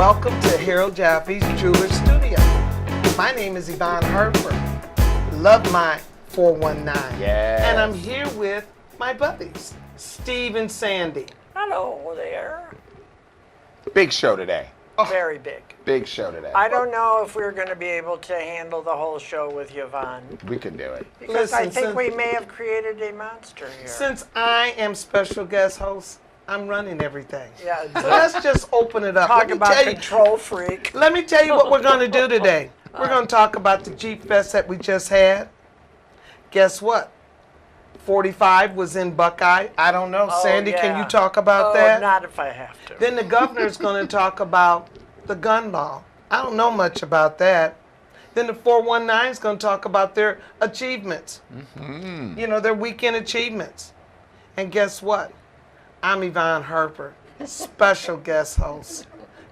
Welcome to Harold Jaffe's Jeweler Studio. My name is Yvonne Harper. Love my 419. Yes. And I'm here with my buddies, Steve and Sandy. Hello there. Big show today. Very big. Big show today. I don't know if we're going to be able to handle the whole show with Yvonne. We can do it. Because I Listen, think since- we may have created a monster here. Since I am special guest host, I'm running everything. Yeah, So let's just open it up. talk Let me about tell you- control freak. Let me tell you what we're going to do today. We're going to talk about the Jeep Fest that we just had. Guess what? 45 was in Buckeye. I don't know. Oh, Sandy, can yeah. you talk about Oh, that? not if I have to. Then the governor's going to talk about the gun law. I don't know much about that. Then the 419 is going to talk about their achievements. Mm-hmm. You know, their weekend achievements. And guess what? I'm Yvonne Harper, special guest host,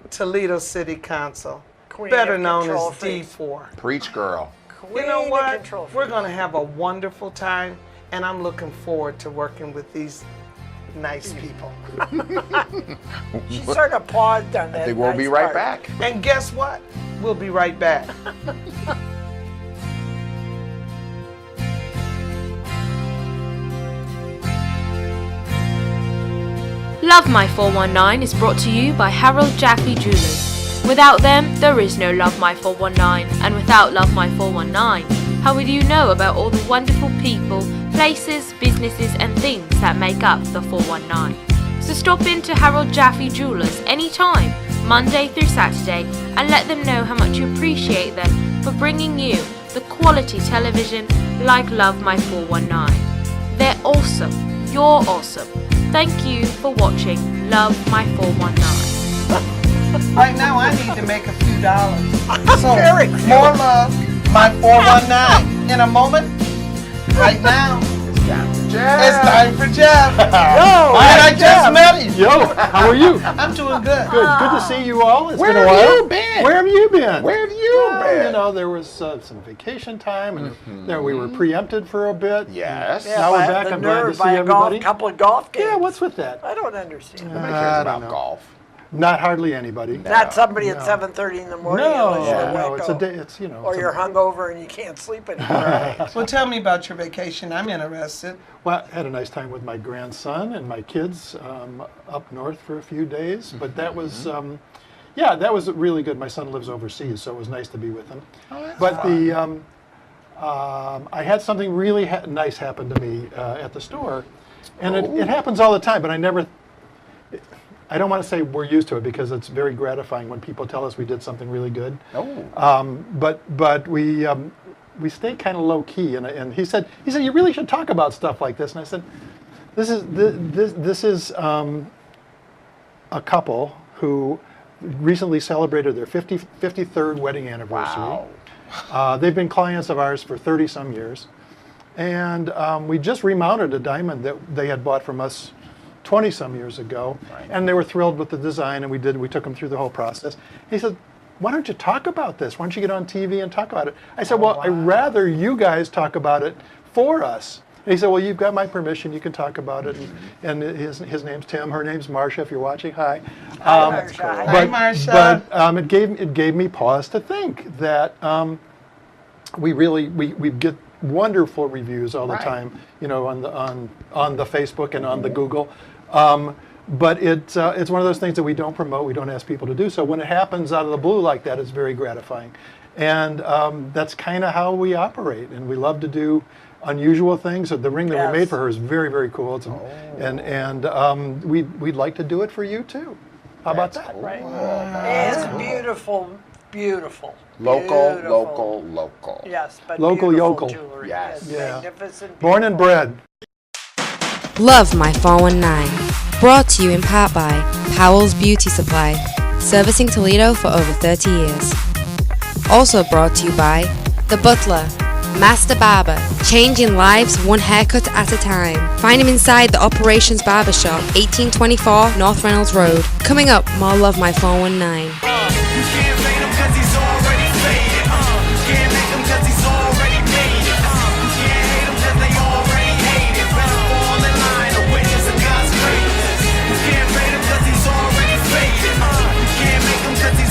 Toledo City Council, Queen better of known control as freaks. D4. Preach, girl. You know Queen of what? control We're freak. going to have a wonderful time, and I'm looking forward to working with these nice people. She sort of paused on that. I think we'll nice be right part. back. And guess what? We'll be right back. Love My 419 is brought to you by Harold Jaffe Jewelers. Without them, there is no Love My 419, and without Love My 419, how would you know about all the wonderful people, places, businesses and things that make up the 419? So stop into Harold Jaffe Jewelers anytime, Monday through Saturday, and let them know how much you appreciate them for bringing you the quality television like Love My 419. They're awesome. You're awesome. Thank you for watching Love My 419. Right now, I need to make a few dollars. So, Very good. more love, my 419. In a moment, right now, it's time for Jeff. Yo, And I just met him. Yo, how are you? I'm doing good. Good to see you all. It's Where been a have while. you been? Where have you been? Where have you Well, been? You know, there was some vacation time, and there we were preempted for a bit. Yes. Yeah, Now we're by back. the I'm glad to nerve see by a everybody. couple of golf games. Yeah, what's with that? I don't understand. Nobody I cares don't about know. golf. Not hardly anybody. Not somebody at No. 7:30 in the morning. No, unless you're no, it's a wacko. day. It's you know. Or it's a- you're hungover and you can't sleep anymore. Well, tell me about your vacation. I'm interested. Well, I had a nice time with my grandson and my kids up north for a few days. But that was, yeah, that was really good. My son lives overseas, so it was nice to be with him. But I had something really nice happen to me at the store, and it happens all the time. But I don't want to say we're used to it because it's very gratifying when people tell us we did something really good. But we stay kind of low key, and he said you really should talk about stuff like this, and I said this is a couple who recently celebrated their 53rd wedding anniversary. Wow. They've been clients of ours for 30 some years, and we just remounted a diamond that they had bought from us 20 some years ago, and they were thrilled with the design, and we took them through the whole process. He said, why don't you talk about this? Why don't you get on TV and talk about it? I said, well, I'd rather you guys talk about it for us. And he said, well, you've got my permission, you can talk about it. And his name's Tim, her name's Marcia, if you're watching, hi. That's cool. Hi, Marcia. But it gave me pause to think that we get wonderful reviews all the time, you know, on the Facebook and on the Google. But it's one of those things that we don't promote, we don't ask people to do. So when it happens out of the blue like that, it's very gratifying. And that's kind of how we operate. And we love to do unusual things. So the ring that we made for her is very, very cool. It's, and we'd like to do it for you too. How about that? Right. It's beautiful, beautiful. Local, beautiful. local, local. Yes, but Local beautiful yokel. jewelry. Yes. Yeah. Magnificent. Born and beautiful. bred. Love My 419. Brought to you in part by Powell's Beauty Supply, servicing Toledo for over 30 years. Also brought to you by The Butler, Master Barber, changing lives one haircut at a time. Find him inside the Operations Barber Shop, 1824 North Reynolds Road. Coming up, more Love My 419. Cause he's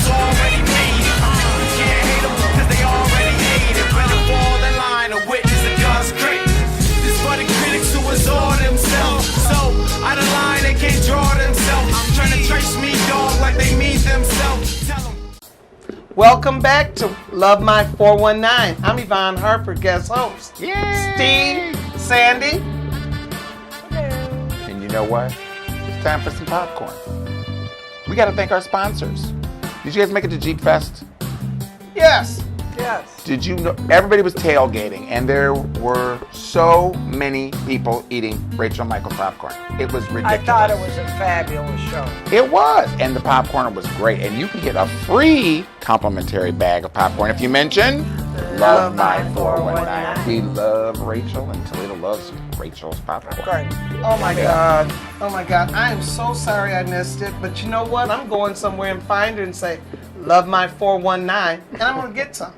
Welcome back to Love My 419. I'm Yvonne Harper, guest host. Yay! Steve, Sandy. And you know what? It's time for some popcorn. We got to thank our sponsors. Did you guys make it to Jeep Fest? Yes. Yes. Did you know everybody was tailgating and there were so many people eating Rachel Michael popcorn? It was ridiculous. I thought it was a fabulous show. It was, and the popcorn was great. And you can get a free complimentary bag of popcorn if you mention Love My 419. We love Rachel, and Toledo loves Rachel's popcorn. Right. Oh my God. Oh my God. I am so sorry I missed it, but you know what? I'm going somewhere and find her and say, Love My 419, and I'm going to get some.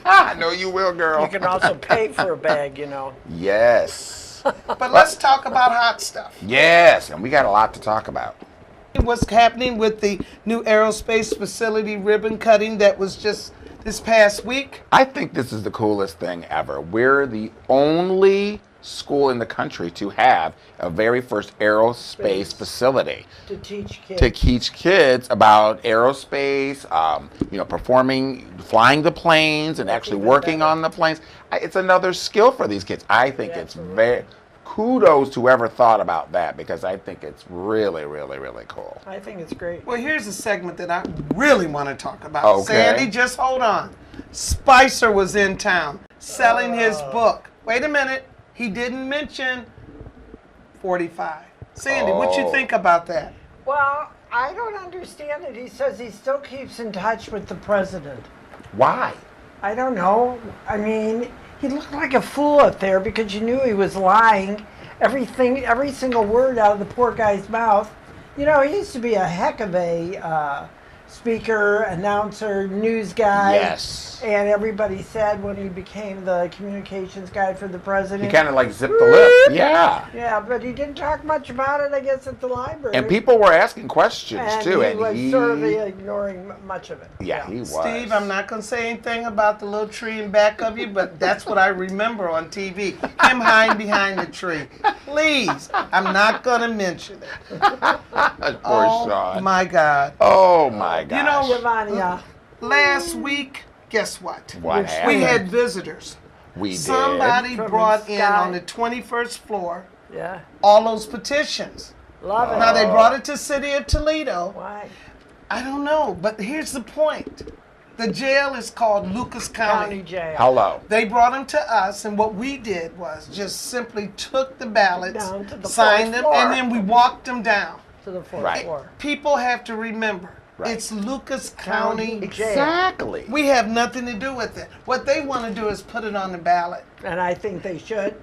I know you will, girl. You can also pay for a bag, you know. Yes. But let's talk about hot stuff. Yes, and we got a lot to talk about. What's happening with the new aerospace facility ribbon cutting that was just this past week? I think this is the coolest thing ever. We're the only school in the country to have a very first aerospace facility To teach kids. to teach kids about aerospace, performing, flying the planes and actually working on the planes. It's another skill for these kids. I think it's very, kudos to whoever thought about that, because I think it's really, really, really cool. I think it's great. Well, here's a segment that I really want to talk about. Okay. Sandy, just hold on. Spicer was in town selling his book. Wait a minute. He didn't mention 45. Sandy, what you think about that? Well, I don't understand it. He says he still keeps in touch with the president. Why? I don't know. I mean, he looked like a fool up there because you knew he was lying. Every single word out of the poor guy's mouth. You know, he used to be a heck of a speaker, announcer, news guy. Yes. And everybody said when he became the communications guy for the president. He kind of like zipped the lip. Yeah. Yeah, but he didn't talk much about it, I guess, at the library. And people were asking questions and too. he And was he sort of ignoring much of it. Yeah, he was. Steve, I'm not going to say anything about the little tree in back of you, but that's what I remember on TV. Him hiding behind the tree. Please, I'm not going to mention it. Poor Oh, Sean. my God. Oh my gosh. You know, Yvonne, last week, guess what? What We happened? had visitors. We did. Somebody From brought the in sky. on the 21st floor yeah, all those petitions. love it. Now, they brought it to City of Toledo. Why? I don't know, but here's the point. The jail is called Lucas County County. jail. Hello. They brought them to us, and what we did was just simply took the ballots, Down to the signed fourth them, and floor. then we walked them down. To the fourth Right. floor. People have to remember, Right. it's Lucas County. Jail. Exactly. We have nothing to do with it. What they want to do is put it on the ballot. And I think they should.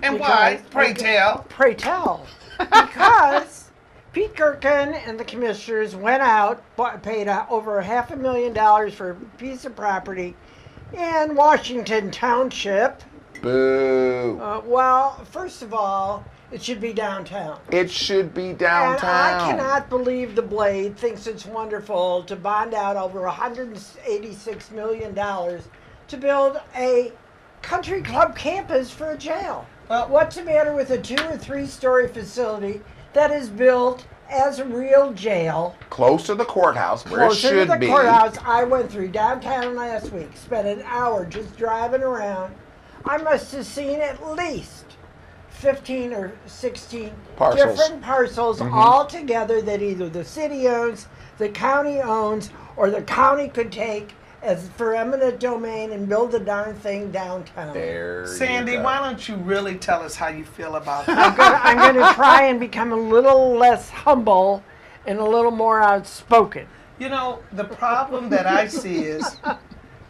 And why? Because- Pray tell. Pray tell. Because Pete Gherkin and the commissioners went out, paid over $500,000 for a piece of property in Washington Township. Boo. Well, first of all, it should be downtown. It should be And downtown. I cannot believe the Blade thinks it's wonderful to bond out over $186 million to build a country club campus for a jail. Well- What's the matter with a 2 or 3 story facility that is built as a real jail? Close to the courthouse, where it Closer to should the be. courthouse. I went through downtown last week, spent an hour just driving around. I must have seen at least 15 or 16 Parcels. different parcels all together that either the city owns, the county owns, or the county could take as for eminent domain and build the darn thing downtown. There Sandy, you go. why don't you really tell us how you feel about that? I'm going to try and become a little less humble and a little more outspoken. You know, the problem that I see is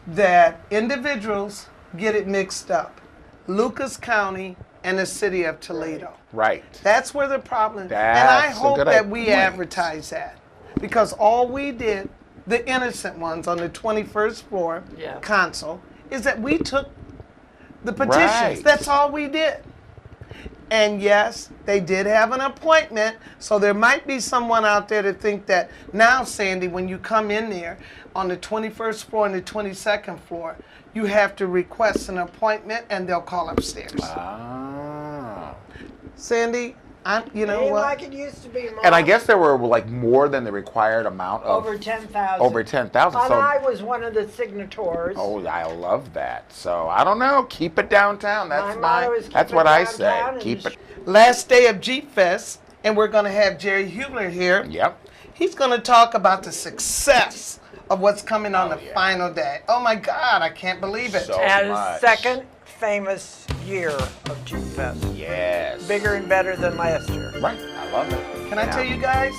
that individuals get it mixed up. Lucas County and the City of Toledo. Right. That's where the problem is. And That's I a hope good that we point. advertise that. Because all we did, the innocent ones on the 21st floor Yeah. console, is that we took the petitions. Right. That's all we did. And yes, they did have an appointment, so there might be someone out there to think that now, Sandy, when you come in there on the 21st floor and the 22nd floor, you have to request an appointment and they'll call upstairs. Ah. Sandy, You know Ain't what? like it used to be, Mom. And I guess there were like more than the required amount of over 10,000. over 10,000. And So I was one of the signatories. oh, I love that. So I don't know. Keep it downtown. That's My motto is keep that's it what I say. downtown and Keep it. Last day of Jeep Fest, and we're going to have Jerry Hubler here. Yep. He's going to talk about the success of what's coming on the yeah. final day. Oh my God, I can't believe it. So And much. second famous year of Jeep Fest. Yes. Bigger and better than last year. Right. I love it. Can I tell you guys,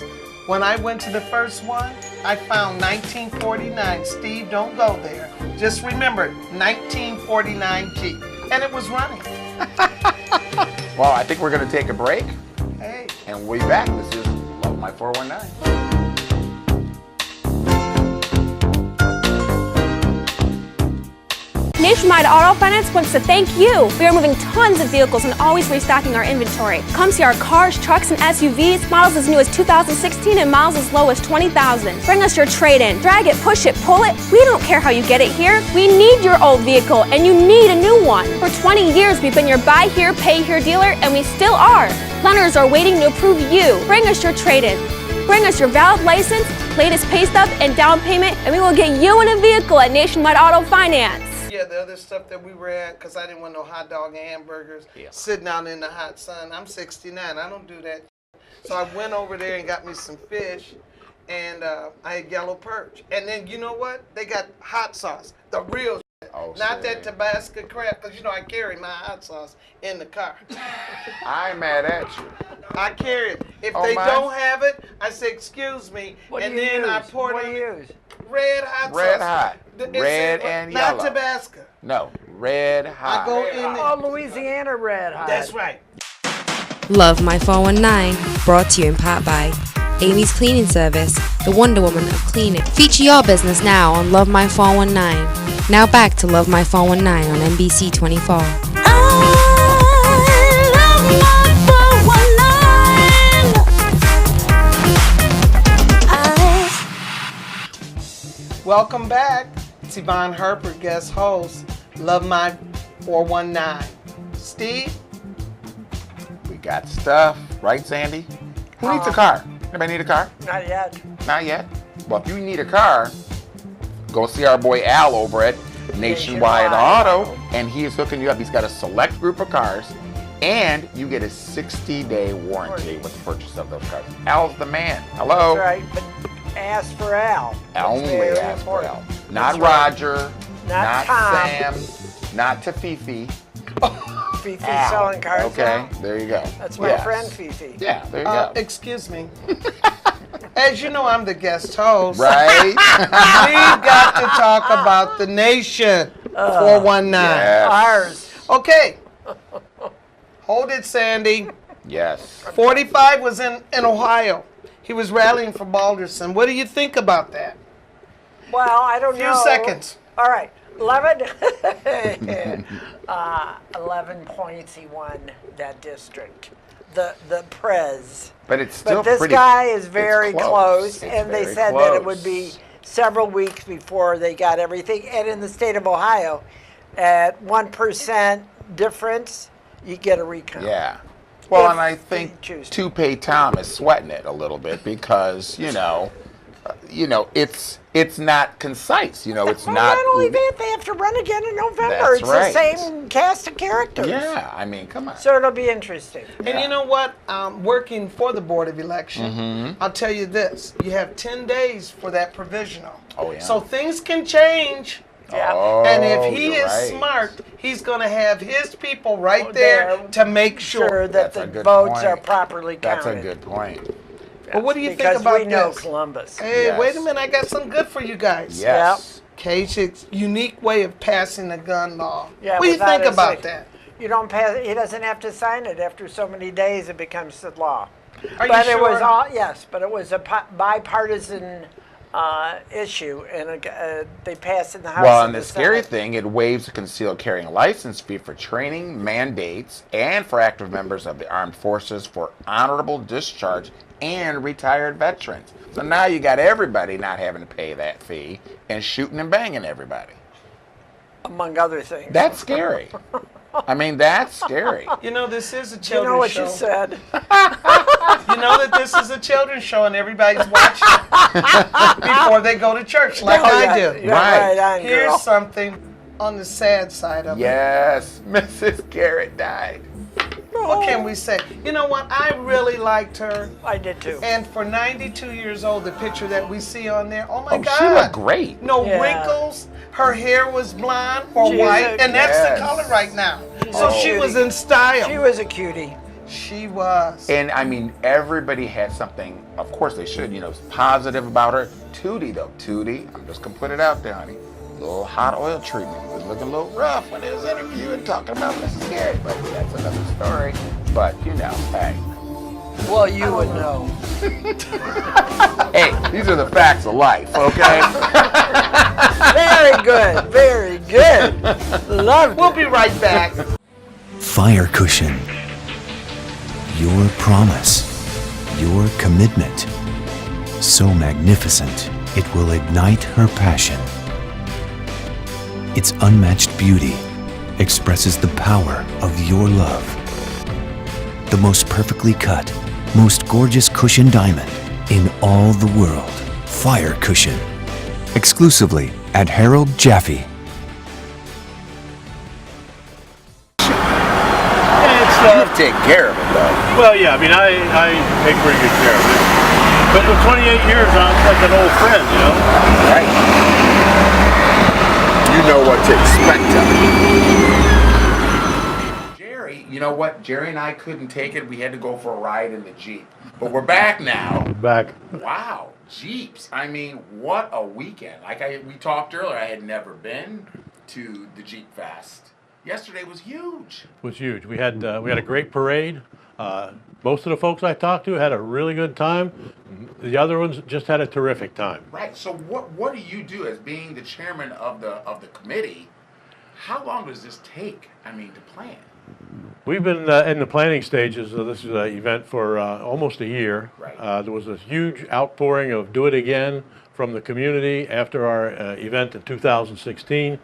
when I went to the first one, I found 1949. Steve, don't go there. Just remember, 1949 Jeep. And it was running. Well, I think we're going to take a break, Hey. and we'll be back. This is Love My 419. Nationwide Auto Finance wants to thank you. We are moving tons of vehicles and always restocking our inventory. Come see our cars, trucks, and SUVs, models as new as 2016 and models as low as 20,000. Bring us your trade-in. Drag it, push it, pull it. We don't care how you get it here. We need your old vehicle, and you need a new one. For 20 years, we've been your buy here, pay here dealer, and we still are. Lenders are waiting to approve you. Bring us your trade-in. Bring us your valid license, latest pay stub, and down payment, and we will get you in a vehicle at Nationwide Auto Finance. Yeah, the other stuff that we were at, because I didn't want no hot dog and hamburgers sitting out in the hot sun. I'm 69. I don't do that. So I went over there and got me some fish, and I had yellow perch. And then, you know what? They got hot sauce, the real Oh, not say. that Tabasco crap, because, you know, I carry my hot sauce in the car. I'm mad at you. I carry it. If Oh, they my. don't have it, I say, excuse me, What and do you then use? I pour What it do in. you use? Red hot Red sauce. hot. It Red said, and not yellow. Tabasco. No, red hot. I go in there. Oh, Louisiana Red Hot. That's right. Love My 419, brought to you in part by Amy's Cleaning Service, the Wonder Woman of cleaning. Feature your business now on Love My 419. Now back to Love My 419 on NBC 24. Welcome back. It's Yvonne Harper, guest host. Love My 419. Steve? We got stuff, right, Sandy? Who needs a car? Anybody need a car? Not yet. Not yet. Well, if you need a car, go see our boy Al over at Nationwide Auto, and he is hooking you up. He's got a select group of cars, and you get a 60-day warranty with the purchase of those cars. Al's the man. Hello. That's right. But ask for Al. That's Only very ask for important. Al. Not That's right. Roger. Not Tom. Sam. Not to Fifi. Fifi Al. selling cars Okay, now? there you go. That's my Yes. friend Fifi. Yeah, there you go. Excuse me. As you know, I'm the guest host. Right? We've got to talk about the nation. 419. Yes. Ours. Okay. Hold it, Sandy. Yes. 45 was in Ohio. He was rallying for Balderson. What do you think about that? Well, I don't Few know. seconds. All right. 11 points he won that district. The Prez. But it's still But this pretty, guy is it's very close, It's and they very said that it would close. be several weeks before they got everything. And in the state of Ohio, at 1% difference, you get a recount. Yeah. Well, If and I you think choose to. Toupee Tom is sweating it a little bit because it's not concise. It's Well, not. not only that, they have to run again in November. That's It's right. the same cast of characters. Yeah, I mean, come on. So it'll be interesting. And you know what? Working for the Board of Election, I'll tell you this. You have 10 days for that provisional. Oh, yeah. So things can change. Yeah. Oh, And if he you're is right. smart, he's going to have his people right there to make Sure sure. that That's a the good votes point. are properly counted. That's a good point. But what do you because think about we know this? Columbus. Hey, Yes. wait a minute. I got something good for you guys. Yes. Kasic's unique way of passing the gun law. Yeah, what do you without think his about sig- that? You don't pass. He doesn't have to sign it after so many days. It becomes the law. Are But you it sure? was all yes. But it was a bipartisan issue, and they passed in the House. Well, and and the scary Senate. thing, it waives a concealed carrying license fee for training, mandates, and for active members of the armed forces for honorable discharge and retired veterans. So now you got everybody not having to pay that fee and shooting and banging everybody. among other things. That's scary. I mean, that's scary. You know, this is a You children's know what show. you said. You know that this is a children's show and everybody's watching before they go to church, like I do. You're Right. on, Here's girl. something on the sad side of it. Yes, Mrs. Garrett died. What can we say? You know what? I really liked her. I did too. And for 92 years old, the picture that we see on there, oh my Oh, God. she looked great. No Yeah. wrinkles. Her hair was blonde or She was white, a- and that's Yes. the color right now. She's So a she cutie. was in style. She was a cutie. She was. And I mean, everybody had something, of course they should, positive about her. Tootie, though. Tootie, I'm just going to put it out there, honey. A little hot oil treatment. He was looking a little rough when he was interviewing, talking about Mrs. Garrett, but that's another story. But, hey. Well, you would know. Hey, these are the facts of life, okay? Very good. Very good. Loved We'll it. be right back. Fire cushion. Your promise. Your commitment. So magnificent, it will ignite her passion. Its unmatched beauty expresses the power of your love. The most perfectly cut, most gorgeous cushion diamond in all the world. Fire cushion. Exclusively at Harold Jaffe. You take care of it, though. Well, yeah, I mean, I take pretty good care of it. But for 28 years, I'm like an old friend, Right. You know what to expect of it. Jerry, you know what? Jerry and I couldn't take it. We had to go for a ride in the Jeep. But we're back now. Back. Wow, Jeeps. I mean, what a weekend. Like we talked earlier, I had never been to the Jeep Fest. Yesterday was huge. Was huge. We had a great parade. Most of the folks I talked to had a really good time. The other ones just had a terrific time. Right. So what do you do as being the chairman of the committee? How long does this take? I mean, to plan? We've been in the planning stages of this event for almost a year. Right. There was a huge outpouring of do it again from the community after our event in 2016.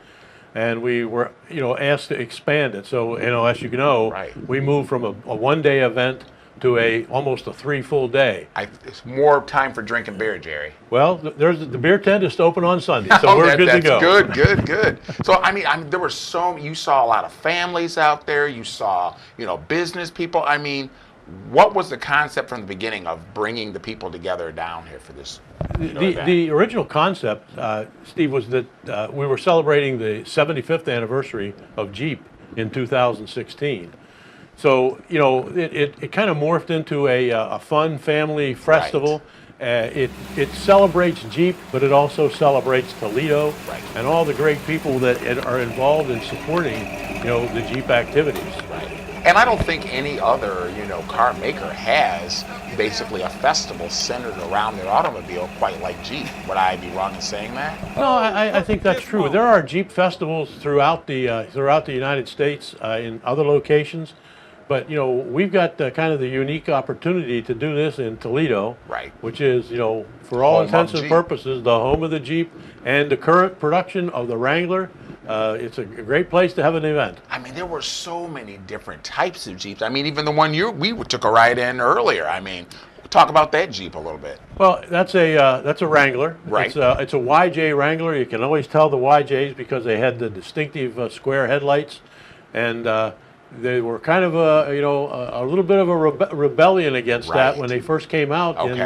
And we were, asked to expand it. So, as you know, Right. we moved from a one-day event to almost a 3 full day. It's more time for drinking beer, Jerry. Well, there's the beer tent is open on Sunday, so we're good to go. That's good. So I mean, there were you saw a lot of families out there. You saw, business people. I mean, what was the concept from the beginning of bringing the people together down here for this? Event? The original concept, Steve, was that we were celebrating the 75th anniversary of Jeep in 2016. So, it kind of morphed into a fun family festival. Right. It celebrates Jeep, but it also celebrates Toledo. Right. And all the great people that are involved in supporting, the Jeep activities. Right. And I don't think any other, car maker has basically a festival centered around their automobile quite like Jeep. Would I be wrong in saying that? No, I think that's true. There are Jeep festivals throughout the United States in other locations. But, we've got kind of the unique opportunity to do this in Toledo, right? Which is, for all intents and purposes, the home of the Jeep and the current production of the Wrangler. It's a great place to have an event. I mean, there were so many different types of Jeeps. I mean, even the one we took a ride in earlier. I mean, talk about that Jeep a little bit. Well, that's a Wrangler. Right. It's a YJ Wrangler. You can always tell the YJs because they had the distinctive square headlights, and they were kind of a little bit of a rebellion against that when they first came out in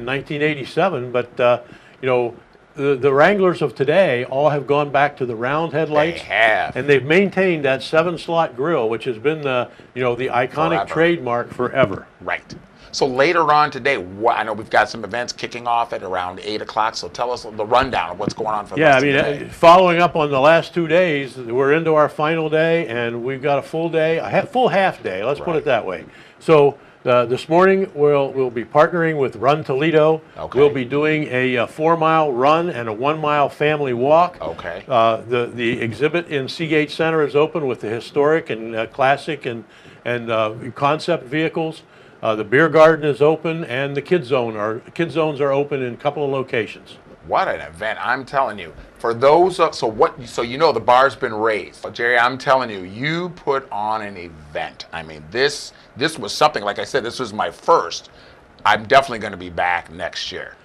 1987. But the Wranglers of today all have gone back to the round headlights. They have, and they've maintained that 7-slot grille, which has been the iconic trademark forever. Right. So later on today, I know we've got some events kicking off at around 8 o'clock. So tell us the rundown of what's going on for the rest of the day. Following up on the last 2 days, we're into our final day, and we've got a full day, full half day. Let's put it that way. So this morning we'll be partnering with Run Toledo. Okay. We'll be doing a 4-mile run and a 1-mile family walk. Okay. The exhibit in Seagate Center is open with the historic and classic and concept vehicles. The beer garden is open, and the kids zones are open in a couple of locations. What an event! I'm telling you. For those, so you know the bar's been raised. Jerry, I'm telling you, you put on an event. I mean, this was something. Like I said, this was my first. I'm definitely going to be back next year.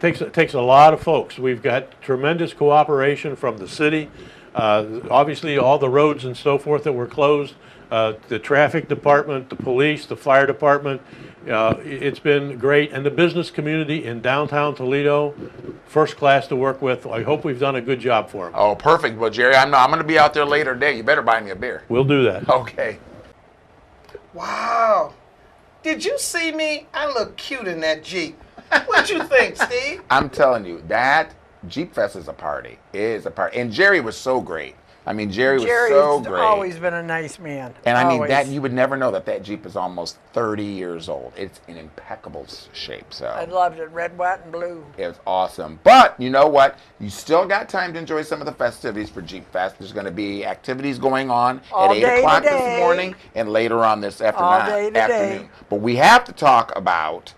Takes a lot of folks. We've got tremendous cooperation from the city. Obviously, all the roads and so forth that were closed, the traffic department, the police, the fire department. It's been great. And the business community in downtown Toledo, first class to work with. I hope we've done a good job for them. Oh, perfect. Well, Jerry, I'm going to be out there later today. You better buy me a beer. We'll do that. Okay. Wow. Did you see me? I look cute in that Jeep. What you think, Steve? I'm telling you, that Jeep Fest is a party. It is a party. And Jerry was so great. I mean, Jerry's so great. Always been a nice man. And I mean, Always. that you would never know that Jeep is almost 30 years old. It's in impeccable shape. So I loved it, red, white, and blue. it was awesome. But you know what? You still got time to enjoy some of the festivities for Jeep Fest. There's going to be activities going on All at 8 day o'clock today. this morning and later on this All day today. afternoon. But we've got to talk about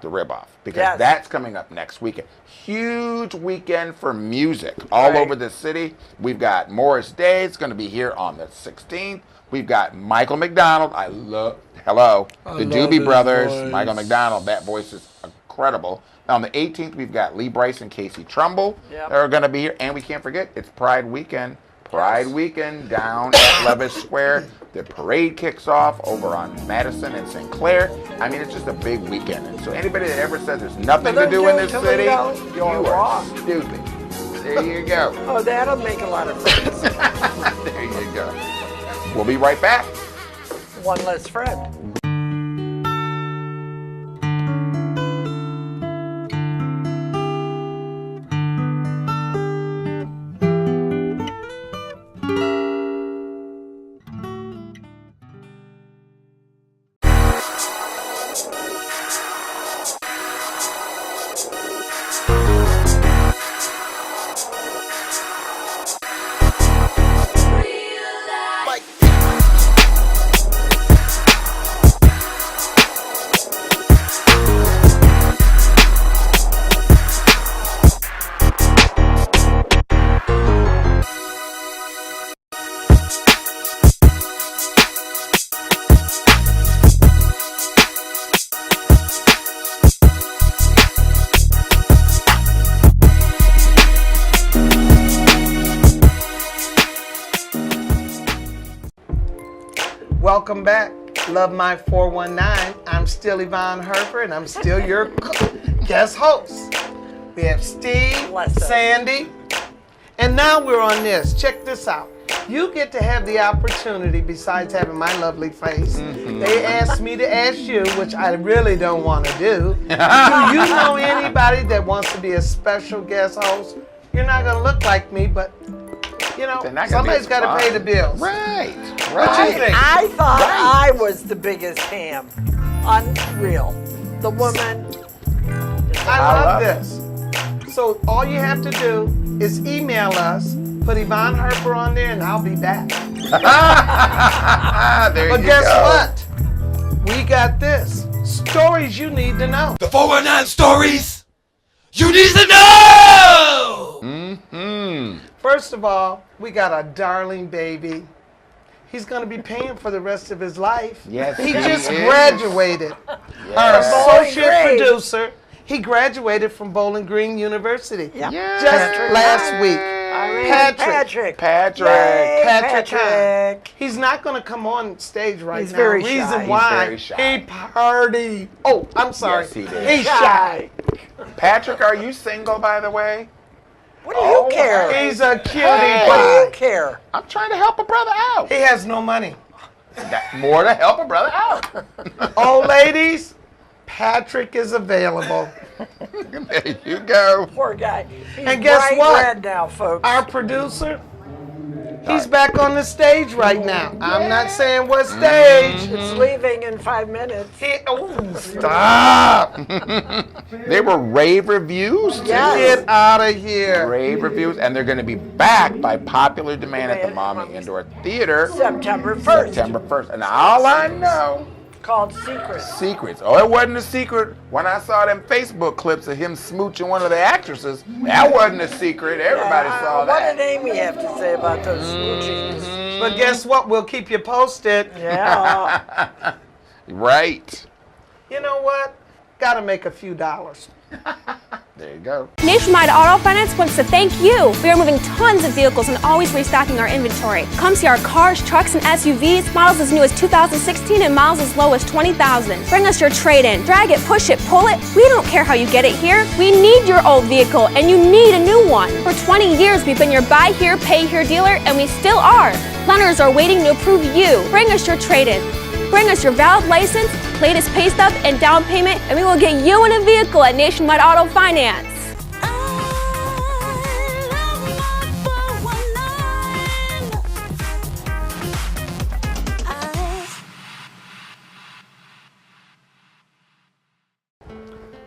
the rib-off because Yes. that's coming up next weekend. Huge weekend for music all Right. over the city. We've got Morris Day. It's going to be here on the 16th. We've got Michael McDonald. The love Doobie his Brothers. voice. Michael McDonald. That voice is incredible. On the 18th, we've got Lee Bryce and Casey Trumbull. Yep. That are going to be here. And we can't forget, it's Pride Weekend. Pride Weekend down at Levis Square. The parade kicks off over on Madison and St. Clair. I mean, it's just a big weekend. And so anybody that ever says there's nothing to do in this city, you You're are wrong. stupid. There you go. Oh, that'll make a lot of friends. There you go. We'll be right back. One less friend. Welcome back. Love My 419. I'm still Yvonne Harper, and I'm still your guest host. We have Steve, Bless us. Sandy, and now we're on this. Check this out. You get to have the opportunity, besides having my lovely face, they asked me to ask you, which I really don't want to do. Do you know anybody that wants to be a special guest host? You're not going to look like me, but you know, They're not gonna be somebody's as got to fun. pay the bills. Right. What you think? I thought I was the biggest ham. Unreal. The woman. I love love this. So all you have to do is email us, put Yvonne Harper on there, and I'll be back. There But you guess go. what? We got this. Stories you need to know. The 419 stories you need to know! First of all, we got a darling baby. He's going to be paying for the rest of his life. Yes, he he just is. graduated. Yes. Our associate Bowling Green. producer, he graduated from Bowling Green University Yep. Yes. just last week. Patrick. Patrick. Yay, Patrick. Patrick. He's not going to come on stage right He's now. very Reason shy. why? He's very shy. He party. Oh, I'm sorry. Yes, he did. He's shy. Patrick, are you single, by the way? What do you care? He's a cutie Hey. What do pie. you care? I'm trying to help a brother out. He has no money. More to help a brother out. Oh, ladies, Patrick is available. There you go. Poor guy. He's And guess bright what? red now, folks. Our producer, he's back on the stage right now. I'm not saying what stage. It's leaving in 5 minutes. Stop. They were rave reviews, too. Yes. Get out of here. Rave reviews, and they're going to be back by popular demand at the Mommy Indoor Theater September 1st. September 1st. And all I know called Secrets. Secrets. Oh, it wasn't a secret. When I saw them Facebook clips of him smooching one of the actresses, that wasn't a secret. Everybody saw What that. did Amy have to say about those smoochings? But guess what? We'll keep you posted. Yeah. Right. You know what? Got to make a few dollars. There you go. Nationwide Auto Finance wants to thank you. We are moving tons of vehicles and always restocking our inventory. Come see our cars, trucks, and SUVs, models as new as 2016 and miles as low as 20,000. Bring us your trade-in. Drag it, push it, pull it. We don't care how you get it here. We need your old vehicle, and you need a new one. For 20 years, we've been your buy here, pay here dealer, and we still are. Lenders are waiting to approve you. Bring us your trade-in. Bring us your valid license, latest pay stub, and down payment, and we will get you in a vehicle at Nationwide Auto Finance.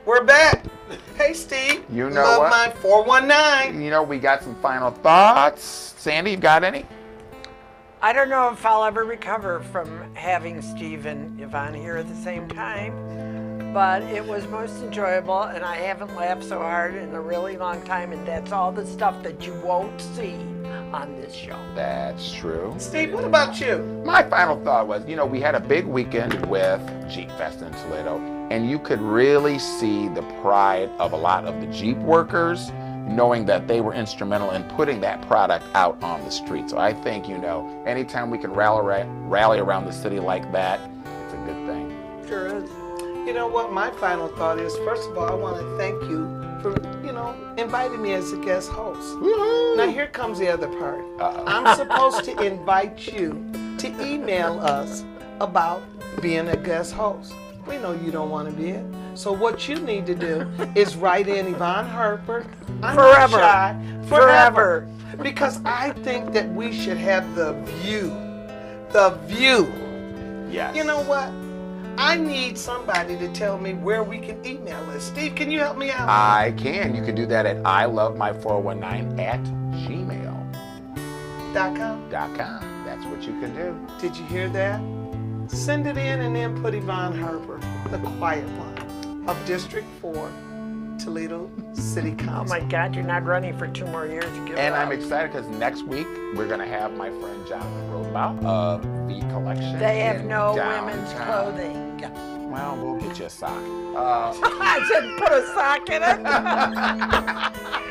We're back. Hey, Steve. You know Love what? my 419. You know, we got some final thoughts. Sandy, you got any? I don't know if I'll ever recover from having Steve and Yvonne here at the same time, but it was most enjoyable, and I haven't laughed so hard in a really long time, and that's all the stuff that you won't see on this show. That's true. Steve, what about you? My final thought was, you know, we had a big weekend with Jeep Fest in Toledo, and you could really see the pride of a lot of the Jeep workers, knowing that they were instrumental in putting that product out on the street. So I think, you know, anytime we can rally around the city like that, it's a good thing. Sure is. You know what? My final thought is, first of all, I want to thank you for, you know, inviting me as a guest host. Woo-hoo. Now here comes the other part. I'm supposed to invite you to email us about being a guest host. We know you don't want to be it. So what you need to do is write in Yvonne Harper. I'm not Forever. shy. Forever. Because I think that we should have the view. The view. Yes. You know what? I need somebody to tell me where we can email us. Steve, can you help me out? I can. You can do that at ilovemy419@gmail.com. .com. That's what you can do. Did you hear that? Send it in and then put Yvonne Harper, the quiet one, of District 4, Toledo City Oh Council. my God, you're not running for 2 more years to give And up. I'm excited because next week we're going to have my friend Jonathan Rothbaum of the collection. They have in no downtown. women's clothing. Well, we'll get you a sock. I said put a sock in it.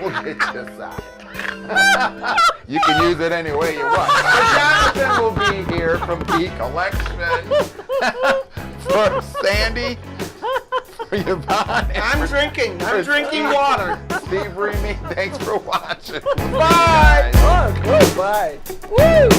We'll get you a sock. You can use it any way you want. But Jonathan will be here from the collection. For Sandy, for Yvonne. I'm drinking water. Steve Reamy, thanks for watching. Bye. Oh, goodbye. Woo!